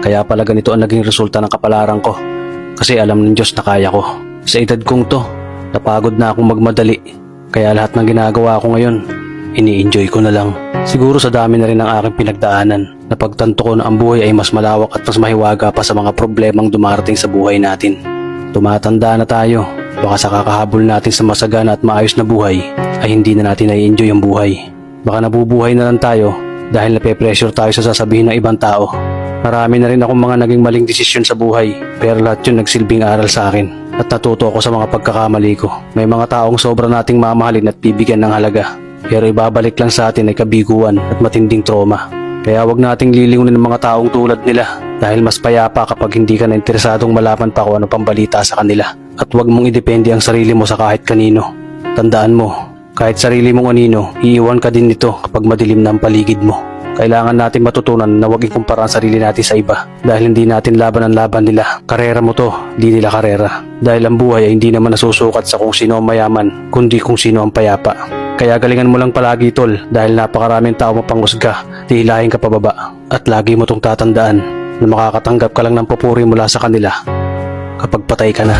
Kaya pala ganito ang naging resulta ng kapalaran ko. Kasi alam ng Diyos na kaya ko. Sa edad kong to, napagod na akong magmadali. Kaya lahat ng ginagawa ko ngayon, ini-enjoy ko na lang. Siguro sa dami na rin ng aking pinagdaanan, napagtanto ko na ang buhay ay mas malawak at mas mahiwaga pa sa mga problemang dumarating sa buhay natin. Tumatanda na tayo, baka sa kakahabol natin sa masagana at maayos na buhay, ay hindi na natin nai-enjoy ang buhay. Baka nabubuhay na lang tayo dahil nape-pressure tayo sa sasabihin ng ibang tao. Marami na rin akong mga naging maling desisyon sa buhay, pero lahat yun nagsilbing aral sa akin at natuto ako sa mga pagkakamali ko. May mga taong sobra nating mamahalin at bibigyan ng halaga, pero ibabalik lang sa atin ay kabiguan at matinding trauma. Kaya wag nating lilingunin ng mga taong tulad nila dahil mas payapa kapag hindi ka na interesadong malaman pa kung ano pang balita sa kanila. At wag mong idepende ang sarili mo sa kahit kanino. Tandaan mo, kahit sarili mong anino, iiwan ka din nito kapag madilim na ang paligid mo. Kailangan natin matutunan na huwag ikumpara ang sarili natin sa iba dahil hindi natin laban ang laban nila. Karera mo to, di nila karera. Dahil ang buhay ay hindi naman nasusukat sa kung sino ang mayaman, kundi kung sino ang payapa. Kaya galingan mo lang palagi tol dahil napakaraming tao mapanghusga, hihilahin ka pababa. At lagi mo tong tatandaan na makakatanggap ka lang ng papuri mula sa kanila kapag patay ka na.